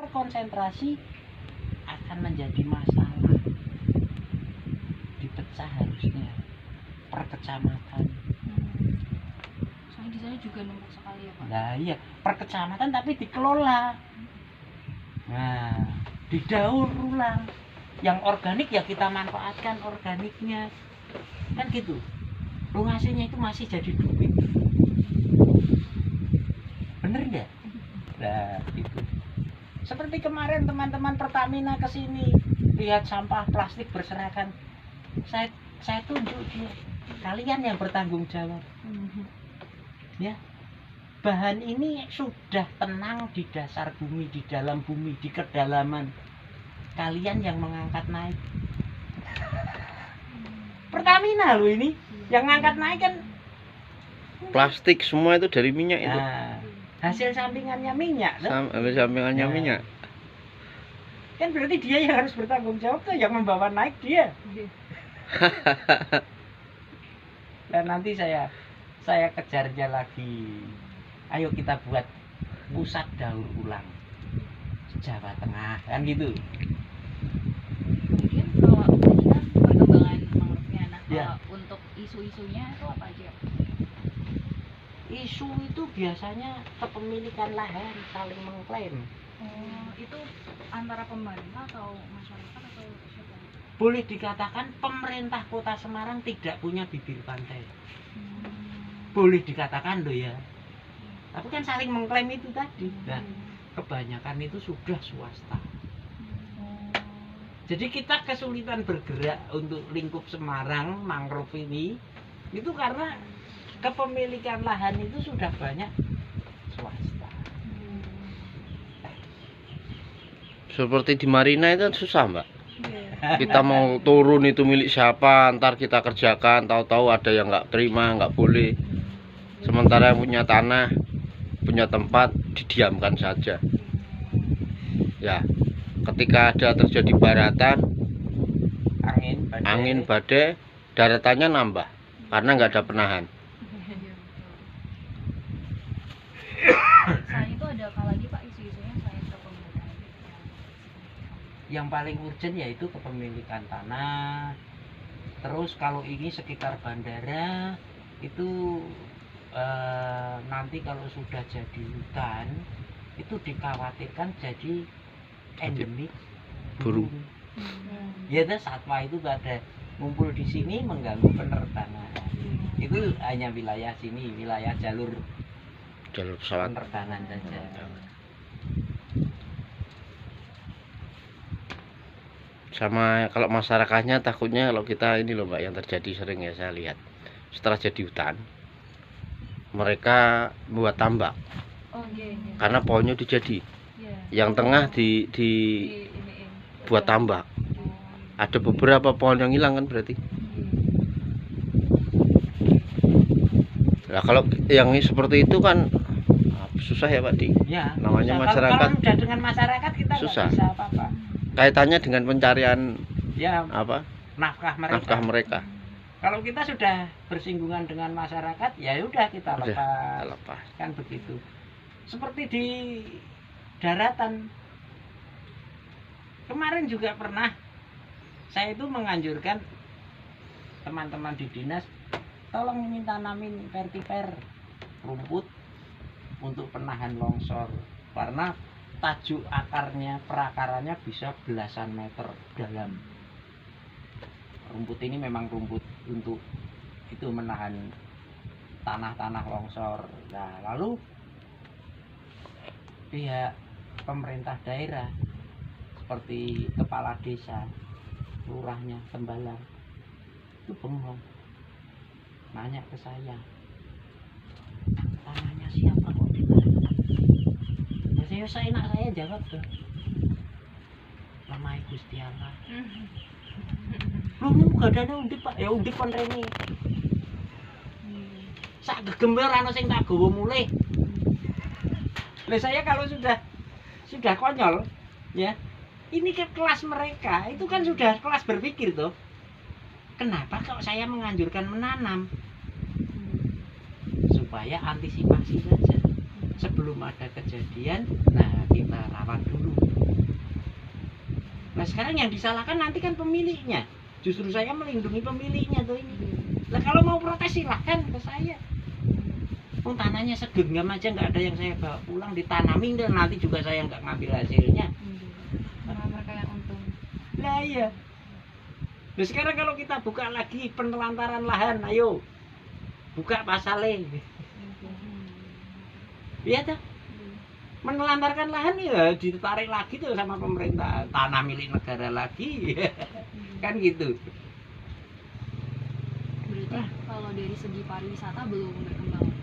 konsentrasi akan menjadi masalah. Dipecah harusnya per kecamatan. Soalnya di sana juga numpuk sekali ya Pak. Nah iya, per kecamatan tapi dikelola. Nah, didaur ulang. Yang organik ya kita manfaatkan organiknya. Kan gitu. Lunasinya itu masih jadi duit. Bener nggak? Nah, itu. Seperti kemarin teman-teman Pertamina ke sini lihat sampah plastik berserakan. Saya tunjuk dia. Kalian yang bertanggung jawab. Ya. Bahan ini sudah tenang di dasar bumi, di dalam bumi, di kedalaman. Kalian yang mengangkat naik. Pertamina loh ini. Yang ngangkat naik kan Plastik semua itu dari minyak itu. nah, hasil sampingannya minyak. Sampingannya Nah. minyak. Kan berarti dia yang harus bertanggung jawab tuh, yang membawa naik dia. Dan nanti saya kejar dia lagi. Ayo kita buat pusat daur ulang Jawa Tengah, kan gitu. Kemudian kalau tadi kan perkembangan mangrove-nya, nah Ya. untuk isu-isunya itu apa aja? Isu itu biasanya kepemilikan lahan saling mengklaim. Itu antara pemerintah atau masyarakat atau siapa? Boleh dikatakan pemerintah Kota Semarang tidak punya bibir pantai. Boleh dikatakan loh ya. Tapi kan saling mengklaim itu tadi. Nah, kebanyakan itu sudah swasta. Jadi kita kesulitan bergerak untuk lingkup Semarang mangrove ini itu karena kepemilikan lahan itu sudah banyak swasta. Seperti di Marina itu kan susah, Mbak. Kita mau turun itu milik siapa, ntar kita kerjakan, tahu-tahu ada yang nggak terima, nggak boleh. Sementara yang punya tanah, punya tempat, didiamkan saja. Ya, ketika ada terjadi baratan, angin badai, daratannya nambah karena nggak ada penahan. Selain itu ada apa lagi Pak isu-isunya selain kepemilikan? Yang paling urgent yaitu kepemilikan tanah. Terus kalau ini sekitar bandara itu nanti kalau sudah jadi hutan itu dikhawatirkan jadi endemik Burung. Ya itu satwa itu ada ngumpul di sini mengganggu penerbangan. Itu hanya wilayah sini, wilayah jalur Pesawat. penerbangan saja. Sama kalau masyarakatnya takutnya kalau kita ini loh Mbak, yang terjadi sering ya saya lihat setelah jadi hutan mereka buat tambak karena pohonnya dijadi yang tengah di buat tambak. Ada beberapa pohon yang hilang kan berarti. Nah kalau yang seperti itu kan susah ya Pak Di. Ya, Namanya susah. masyarakat Kalau udah dengan masyarakat kita nggak susah. bisa apa-apa. Kaitannya dengan pencarian Ya, apa nafkah mereka. nafkah mereka. Kalau kita sudah bersinggungan dengan masyarakat, ya udah kita Udah, lepas. Kan begitu. Seperti di daratan. Kemarin juga pernah saya itu menganjurkan teman-teman di dinas tolong ini tanamin vertiper rumput untuk penahan longsor karena tajuk akarnya, perakarannya bisa belasan meter dalam. Rumput ini memang rumput untuk itu menahan tanah-tanah longsor. Nah, lalu pihak pemerintah daerah seperti kepala desa, lurahnya, tembalang itu bengong, nanya ke saya, tanahnya siapa kok ditanya? Ya saya enak saya jawab tuh, nama Gusti Allah. Lu gak ada undip Pak, ya undip kon rene. Sak gegembar ana sing tak gawa mulih. Lah saya kalau sudah konyol ya. Ini ke kelas mereka, itu kan sudah kelas berpikir tuh. Kenapa kok saya menganjurkan menanam? Supaya antisipasi saja. Sebelum ada kejadian, nah kita rawat dulu. Nah sekarang yang disalahkan nanti kan pemiliknya. Justru saya melindungi pemiliknya tuh ini. Nah kalau mau protes silahkan ke saya. Tanahnya segenggam aja nggak ada yang saya bawa pulang, ditanamin dan nanti juga saya nggak ngambil hasilnya. Karena mereka yang untung. Nah iya. Nah sekarang kalau kita buka lagi penelantaran lahan, ayo buka pasalnya. Iya tuh. Menelantarkan lahan ya ditarik lagi tuh sama pemerintah, tanah milik negara lagi. Kan gitu. Berarti kalau dari segi pariwisata belum berkembang.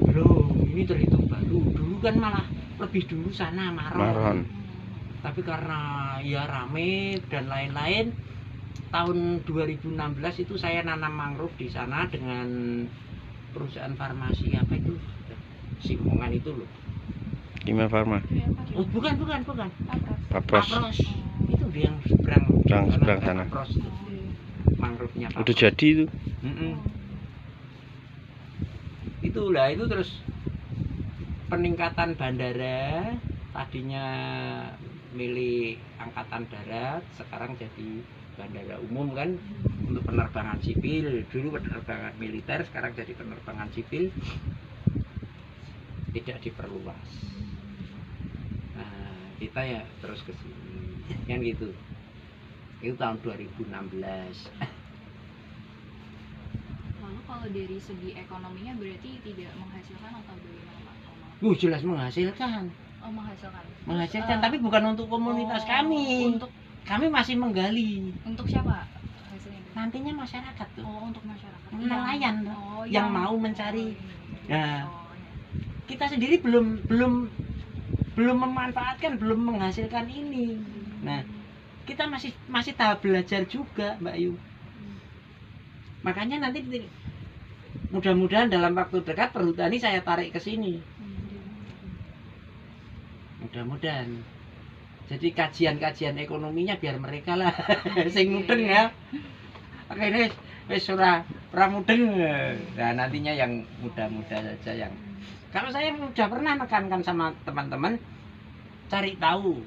Belum, ini terhitung baru. Dulu kan malah lebih dulu sana Maron. Tapi karena ya rame dan lain-lain, tahun 2016 itu saya nanam mangrove di sana dengan perusahaan farmasi apa itu? Simongan itu loh. Kimia Farma. Oh, bukan. Papros. Papros. Itu dia yang seberang sana. Papros itu. Mangrove-nya Papros. Udah jadi itu. Itulah itu terus peningkatan bandara, tadinya milik angkatan darat, sekarang jadi bandara umum kan untuk penerbangan sipil. Dulu penerbangan militer, sekarang jadi penerbangan sipil, tidak diperluas. Nah kita ya terus ke sini kan gitu. Itu tahun 2016. Lalu kalau dari segi ekonominya berarti tidak menghasilkan atau bagaimana Pak? Jelas menghasilkan. Oh, menghasilkan. Menghasilkan, tapi bukan untuk komunitas kami. Untuk Kami masih menggali. untuk siapa hasilnya? Nantinya masyarakat tuh. Oh, untuk masyarakat. Nelayan tuh, Oh, yang mau mencari. Nah, Oh, ya. kita sendiri belum memanfaatkan, belum menghasilkan ini. Nah, kita masih tahap belajar juga, Mbak Yu. Makanya nanti mudah-mudahan dalam waktu dekat perhutani saya tarik ke sini. Mudah-mudahan. Jadi kajian-kajian ekonominya biar mereka lah sing mudeng ya. Akhirnya wis ora mudeng. Nah, nantinya yang muda-muda saja yang. Kalau saya sudah pernah menekankan sama teman-teman, cari tahu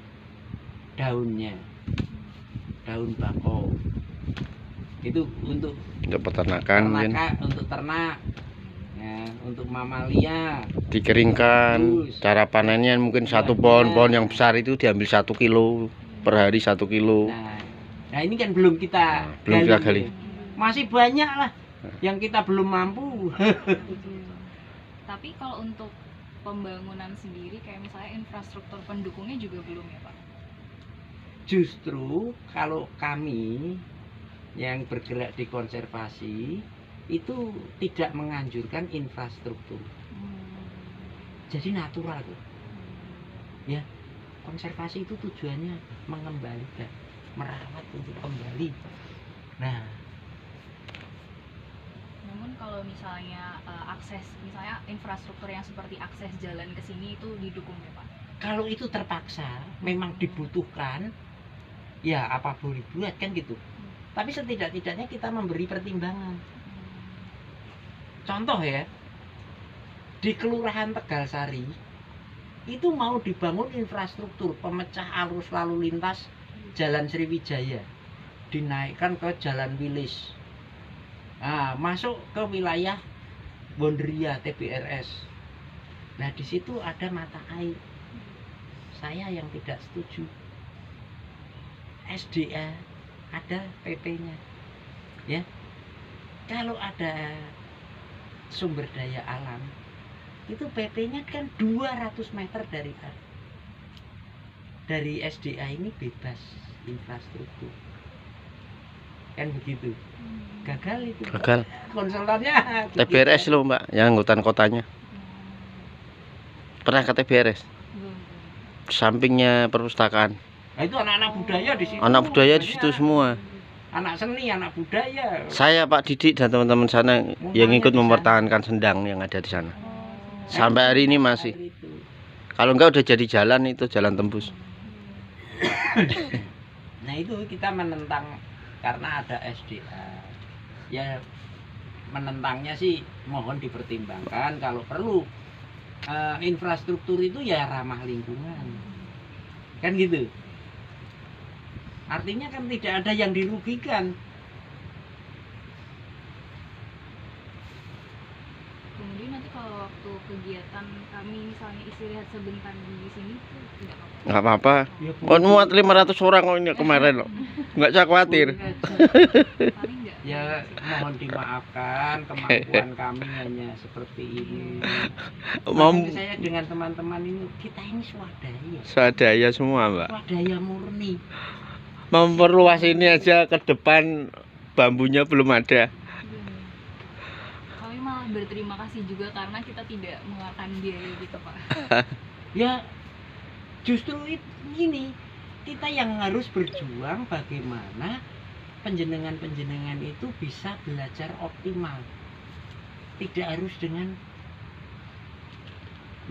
daunnya. Daun bakau. Itu untuk peternakan mungkin. Untuk ternak. Ya, untuk mamalia Dikeringkan. Bagus. Cara panennya mungkin satu pohon yang besar itu diambil 1 kilo per hari 1 kilo. Nah ini kan belum kita gali. Masih banyak lah yang kita belum mampu. Tapi kalau untuk pembangunan sendiri kayak misalnya infrastruktur pendukungnya juga belum ya Pak? Justru kalau kami yang bergerak di konservasi itu tidak menganjurkan infrastruktur. Jadi natural tuh. Ya, konservasi itu tujuannya mengembalikan, merawat untuk kembali. Nah, namun kalau misalnya akses, misalnya infrastruktur yang seperti akses jalan ke sini itu didukung ya Pak? kalau itu terpaksa, memang dibutuhkan, ya apa boleh buat kan gitu. Tapi setidak-tidaknya kita memberi pertimbangan. Contoh ya, di Kelurahan Tegalsari itu mau dibangun infrastruktur pemecah arus lalu lintas Jalan Sriwijaya, dinaikkan ke Jalan Wilis, masuk ke wilayah Bonderia TBRS. Nah di situ ada mata air. Saya yang tidak setuju. SDA ada PP-nya, ya. Kalau ada sumber daya alam itu PP-nya kan 200 meter dari SDA ini bebas infrastruktur kan begitu. Gagal itu. Gagal. Konselornya TBRS loh Mbak, yang angkutan kotanya. Pernah ke TBRS? Sampingnya perpustakaan. Nah, itu anak-anak budaya di situ. Anak budaya di situ semua. Anak seni, anak budaya. Saya Pak Didik dan teman-teman sana yang ikut mempertahankan sendang yang ada di sana. Sampai hari ini masih. Kalau enggak udah jadi jalan itu, jalan tembus. Nah itu kita menentang karena ada SDA. Ya menentangnya sih mohon dipertimbangkan, kalau perlu infrastruktur itu ya ramah lingkungan. Kan gitu. Artinya kan tidak ada yang dirugikan. Kemudian nanti kalau waktu kegiatan kami misalnya istirahat sebentar di sini tuh tidak apa-apa. Nggak apa-apa. Ya, Oh, muat 500 orang kok ini kemarin loh. Nggak usah khawatir. Paling enggak. Ya mohon dimaafkan, kemampuan kami hanya seperti ini. Mau Makanya saya dengan teman-teman ini, kita ini swadaya, swadaya semua, Mbak. swadaya murni. Memperluas ini aja ke depan bambunya belum ada. Kami malah berterima kasih juga karena kita tidak mengeluarkan biaya gitu Pak. Ya justru ini kita yang harus berjuang bagaimana penjenengan-penjenengan itu bisa belajar optimal, tidak harus dengan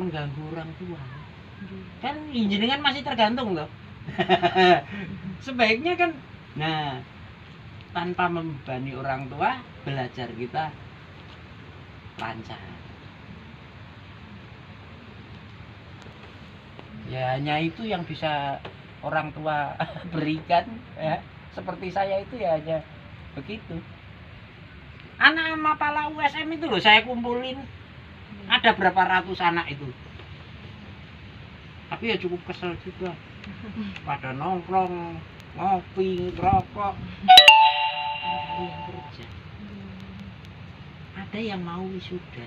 mengganggu orang tua. Kan jenengan masih tergantung loh. Sebaiknya kan, nah, tanpa membebani orang tua, belajar kita lancar. Ya hanya itu yang bisa orang tua berikan, ya. Seperti saya itu ya hanya begitu. Anak Mapala USM itu loh saya kumpulin, ada berapa ratus anak itu. Tapi ya cukup kesel juga. Pada nongkrong, ngopi, rokok. Ada yang kerja. Ada yang mau wisuda.